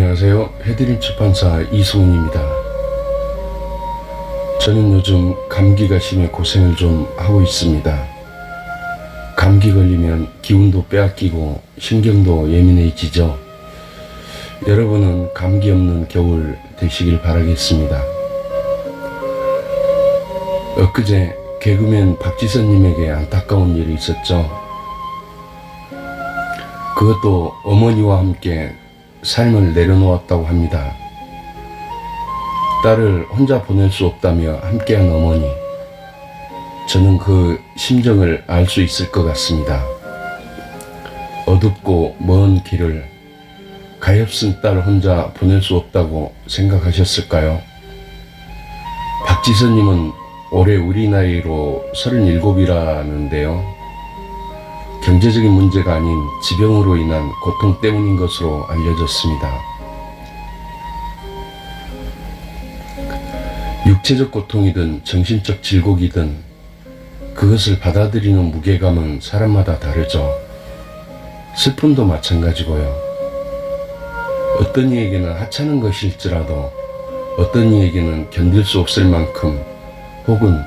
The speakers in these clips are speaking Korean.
안녕하세요. 해드림 출판사 이소은입니다. 저는 요즘 감기가 심해 고생을 좀 하고 있습니다. 감기 걸리면 기운도 빼앗기고 신경도 예민해지죠. 여러분은 감기 없는 겨울 되시길 바라겠습니다. 엊그제 개그맨 박지선님에게 안타까운 일이 있었죠. 그것도 어머니와 함께 삶을 내려놓았다고 합니다. 딸을 혼자 보낼 수 없다며 함께한 어머니, 저는 그 심정을 알 수 있을 것 같습니다. 어둡고 먼 길을 가엾은 딸 혼자 보낼 수 없다고 생각하셨을까요? 박지선님은 올해 우리 나이로 37이라는데요. 경제적인 문제가 아닌 지병으로 인한 고통 때문인 것으로 알려졌습니다. 육체적 고통이든 정신적 질곡이든 그것을 받아들이는 무게감은 사람마다 다르죠. 슬픔도 마찬가지고요. 어떤 이에게는 하찮은 것일지라도 어떤 이에게는 견딜 수 없을 만큼 혹은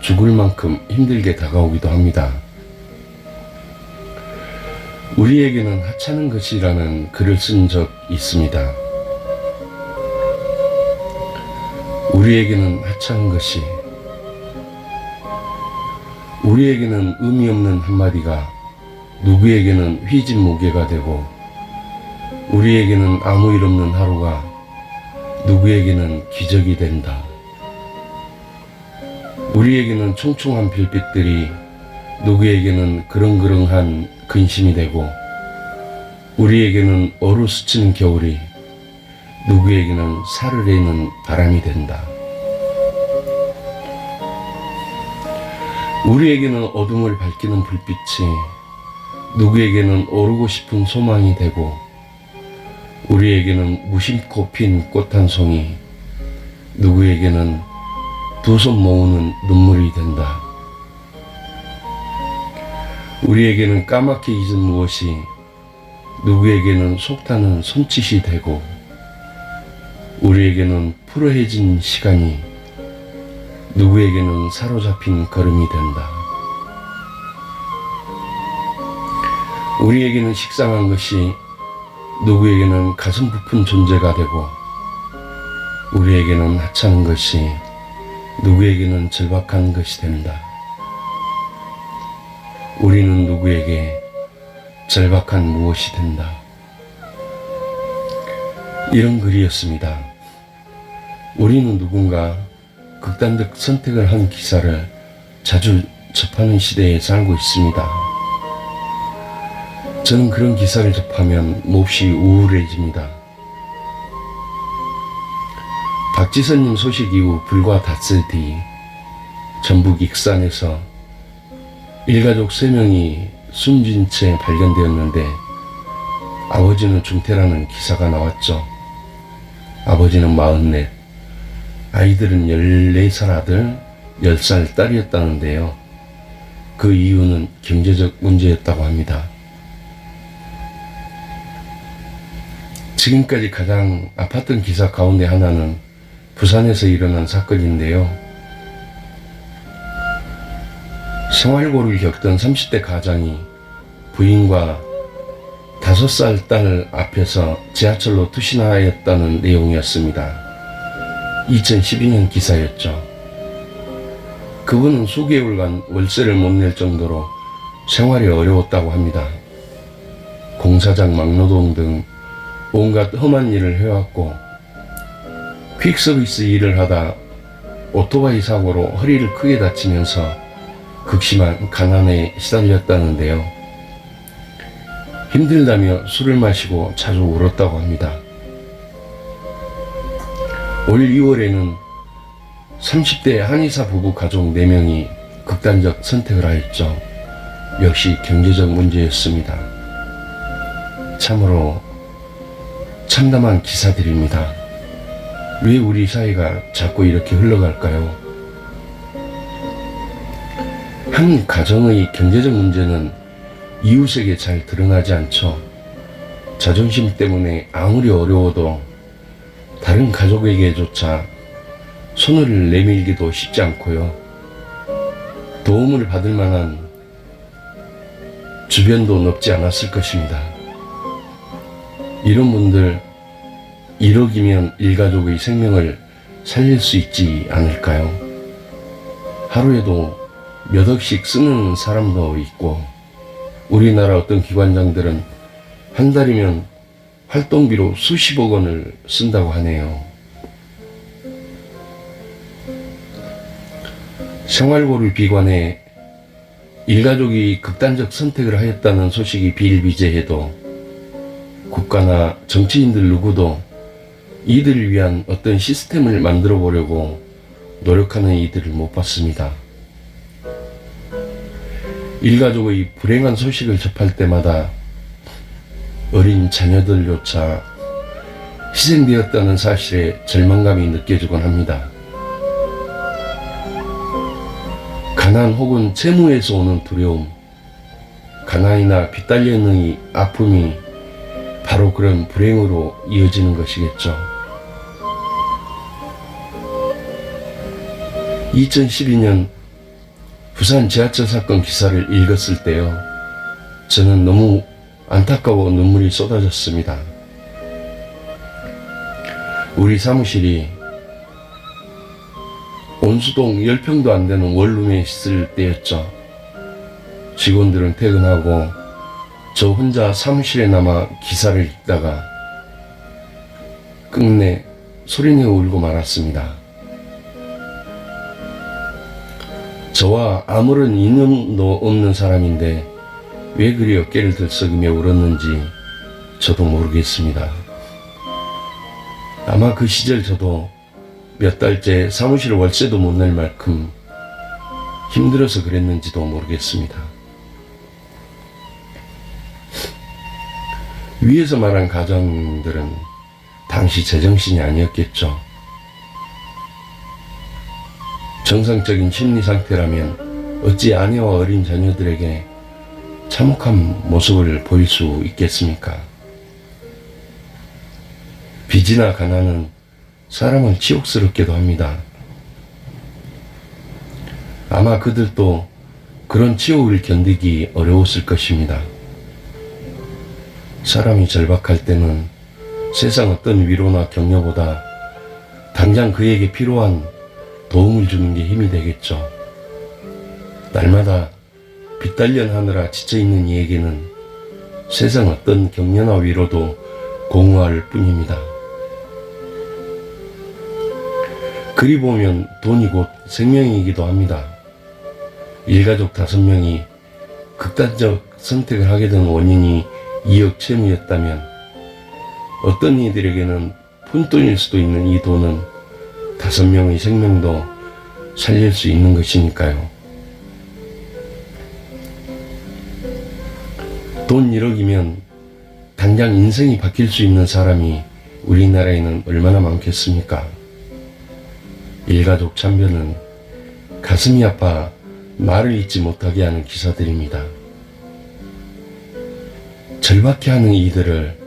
죽을 만큼 힘들게 다가오기도 합니다. 우리에게는 하찮은 것이라는 글을 쓴 적 있습니다. 우리에게는 하찮은 것이, 우리에게는 의미 없는 한마디가 누구에게는 휘진 무게가 되고, 우리에게는 아무 일 없는 하루가 누구에게는 기적이 된다. 우리에게는 총총한 별빛들이 누구에게는 그렁그렁한 근심이 되고, 우리에게는 얼어스치는 겨울이 누구에게는 살을 내는 바람이 된다. 우리에게는 어둠을 밝히는 불빛이 누구에게는 오르고 싶은 소망이 되고, 우리에게는 무심코 핀 꽃 한 송이 누구에게는 두 손 모으는 눈물이 된다. 우리에게는 까맣게 잊은 무엇이 누구에게는 속타는 손짓이 되고, 우리에게는 푸르해진 시간이 누구에게는 사로잡힌 걸음이 된다. 우리에게는 식상한 것이 누구에게는 가슴 부푼 존재가 되고, 우리에게는 하찮은 것이 누구에게는 절박한 것이 된다. 우리는 누구에게 절박한 무엇이 된다. 이런 글이었습니다. 우리는 누군가 극단적 선택을 한 기사를 자주 접하는 시대에 살고 있습니다. 저는 그런 기사를 접하면 몹시 우울해집니다. 박지선님 소식 이후 불과 닷새 뒤 전북 익산에서 일가족 3명이 숨진 채 발견되었는데, 아버지는 중태라는 기사가 나왔죠. 아버지는 44, 아이들은 14살 아들, 10살 딸이었다는데요. 그 이유는 경제적 문제였다고 합니다. 지금까지 가장 아팠던 기사 가운데 하나는 부산에서 일어난 사건인데요. 생활고를 겪던 30대 가장이 부인과 5살 딸 앞에서 지하철로 투신하였다는 내용이었습니다. 2012년 기사였죠. 그분은 수개월간 월세를 못 낼 정도로 생활이 어려웠다고 합니다. 공사장 막노동 등 온갖 험한 일을 해왔고, 퀵서비스 일을 하다 오토바이 사고로 허리를 크게 다치면서 극심한 가난에 시달렸다는데요. 힘들다며 술을 마시고 자주 울었다고 합니다. 올 2월에는 30대 한의사 부부 가족 4명이 극단적 선택을 하였죠. 역시 경제적 문제였습니다. 참으로 참담한 기사들입니다. 왜 우리 사회가 자꾸 이렇게 흘러갈까요? 한 가정의 경제적 문제는 이웃에게 잘 드러나지 않죠. 자존심 때문에 아무리 어려워도 다른 가족에게조차 손을 내밀기도 쉽지 않고요. 도움을 받을 만한 주변도 넓지 않았을 것입니다. 이런 분들 1억이면 일가족의 생명을 살릴 수 있지 않을까요? 하루에도 몇 억씩 쓰는 사람도 있고, 우리나라 어떤 기관장들은 한 달이면 활동비로 수십억 원을 쓴다고 하네요. 생활고를 비관해 일가족이 극단적 선택을 하였다는 소식이 비일비재해도 국가나 정치인들 누구도 이들을 위한 어떤 시스템을 만들어 보려고 노력하는 이들을 못 봤습니다. 일가족의 불행한 소식을 접할 때마다 어린 자녀들조차 희생되었다는 사실에 절망감이 느껴지곤 합니다. 가난 혹은 채무에서 오는 두려움, 가난이나 빚달려있는 아픔이 바로 그런 불행으로 이어지는 것이겠죠. 2012년 부산 지하철 사건 기사를 읽었을 때요, 저는 너무 안타까워 눈물이 쏟아졌습니다. 우리 사무실이 온수동 10평도 안 되는 원룸에 있을 때였죠. 직원들은 퇴근하고 저 혼자 사무실에 남아 기사를 읽다가 끝내 소리내어 울고 말았습니다. 저와 아무런 인연도 없는 사람인데 왜 그리 어깨를 들썩이며 울었는지 저도 모르겠습니다. 아마 그 시절 저도 몇 달째 사무실 월세도 못 낼 만큼 힘들어서 그랬는지도 모르겠습니다. 위에서 말한 가정들은 당시 제정신이 아니었겠죠. 정상적인 심리 상태라면 어찌 아내와 어린 자녀들에게 참혹한 모습을 보일 수 있겠습니까? 빚이나 가난은 사람을 치욕스럽게도 합니다. 아마 그들도 그런 치욕을 견디기 어려웠을 것입니다. 사람이 절박할 때는 세상 어떤 위로나 격려보다 당장 그에게 필요한 도움을 주는 게 힘이 되겠죠. 날마다 빚달련하느라 지쳐있는 이에게는 세상 어떤 격려나 위로도 공허할 뿐입니다. 그리 보면 돈이 곧 생명이기도 합니다. 일가족 5명이 극단적 선택을 하게 된 원인이 2억 채무였다면 어떤 이들에게는 푼돈일 수도 있는 이 돈은 5명의 생명도 살릴 수 있는 것이니까요. 돈 1억이면 당장 인생이 바뀔 수 있는 사람이 우리나라에는 얼마나 많겠습니까? 일가족 참변은 가슴이 아파 말을 잇지 못하게 하는 기사들입니다. 절박해하는 이들을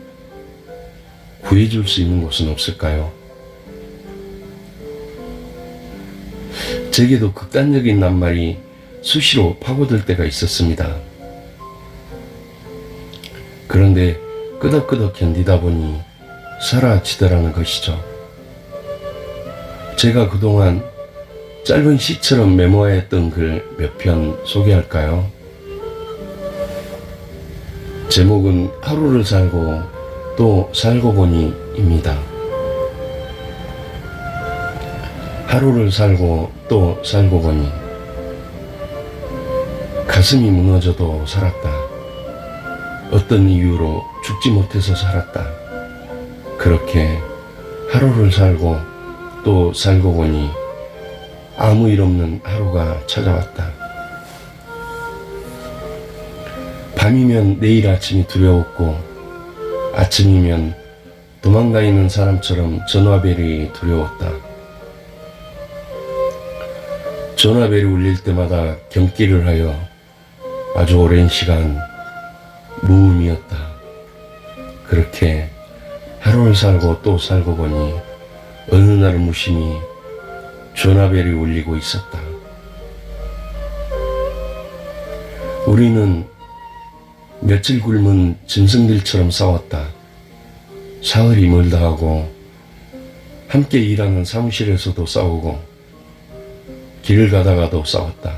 구해줄 수 있는 곳은 없을까요? 제게도 극단적인 낱말이 수시로 파고들 때가 있었습니다. 그런데 끄덕끄덕 견디다 보니 사라지더라는 것이죠. 제가 그동안 짧은 시처럼 메모하였던 글 몇 편 소개할까요? 제목은 하루를 살고 또 살고 보니입니다. 하루를 살고 또 살고 보니 가슴이 무너져도 살았다. 어떤 이유로 죽지 못해서 살았다. 그렇게 하루를 살고 또 살고 보니 아무 일 없는 하루가 찾아왔다. 밤이면 내일 아침이 두려웠고 아침이면 도망가 있는 사람처럼 전화벨이 두려웠다. 전화벨이 울릴 때마다 경기를 하여 아주 오랜 시간 무음이었다. 그렇게 하루를 살고 또 살고 보니 어느 날 무심히 전화벨이 울리고 있었다. 우리는 며칠 굶은 짐승들처럼 싸웠다. 사흘이 멀다 하고 함께 일하는 사무실에서도 싸우고 길을 가다가도 싸웠다.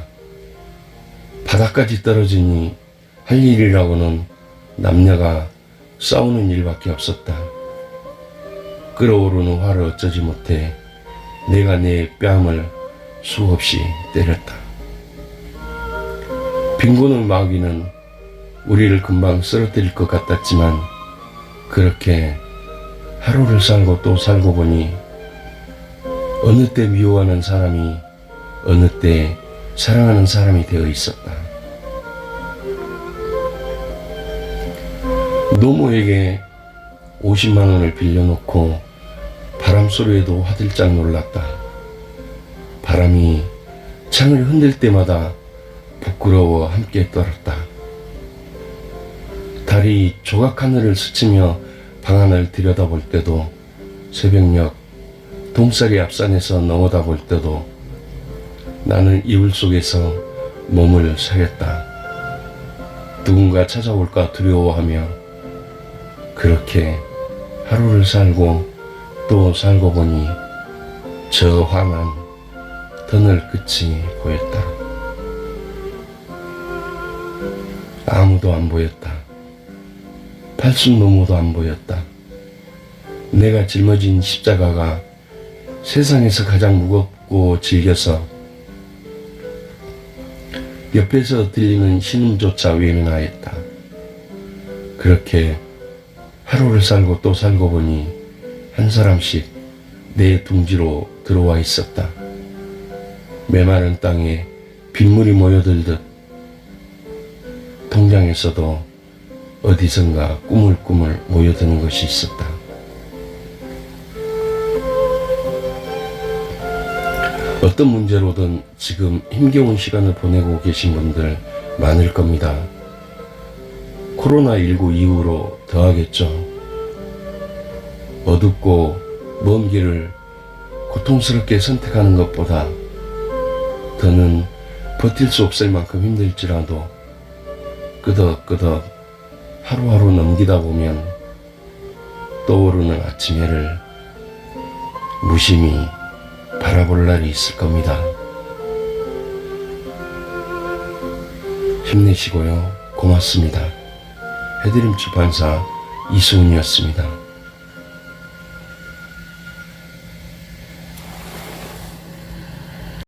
바닥까지 떨어지니 할 일이라고는 남녀가 싸우는 일밖에 없었다. 끓어오르는 화를 어쩌지 못해 내가 내 뺨을 수없이 때렸다. 빈곤을 마귀는 우리를 금방 쓰러뜨릴 것 같았지만 그렇게 하루를 살고 또 살고 보니 어느 때 미워하는 사람이 어느 때 사랑하는 사람이 되어 있었다. 노모에게 50만 원을 빌려놓고 바람 소리에도 화들짝 놀랐다. 바람이 창을 흔들 때마다 부끄러워 함께 떨었다. 달이 조각 하늘을 스치며 방 안을 들여다볼 때도, 새벽녘 동살이 앞산에서 넘어다 볼 때도 나는 이불 속에서 몸을 사렸다. 누군가 찾아올까 두려워하며 그렇게 하루를 살고 또 살고 보니 저 환한 터널 끝이 보였다. 아무도 안 보였다. 팔순노모도 안 보였다. 내가 짊어진 십자가가 세상에서 가장 무겁고 질겨서 옆에서 들리는 신음조차 외면하였다. 그렇게 하루를 살고 또 살고 보니 한 사람씩 내 둥지로 들어와 있었다. 메마른 땅에 빗물이 모여들듯 통장에서도 어디선가 꾸물꾸물 모여드는 것이 있었다. 어떤 문제로든 지금 힘겨운 시간을 보내고 계신 분들 많을 겁니다. 코로나19 이후로 더하겠죠. 어둡고 먼 길을 고통스럽게 선택하는 것보다 더는 버틸 수 없을 만큼 힘들지라도 끄덕끄덕 하루하루 넘기다 보면 떠오르는 아침 해를 무심히 바라볼 날이 있을 겁니다. 힘내시고요. 고맙습니다. 해드림 출판사 이수은이었습니다.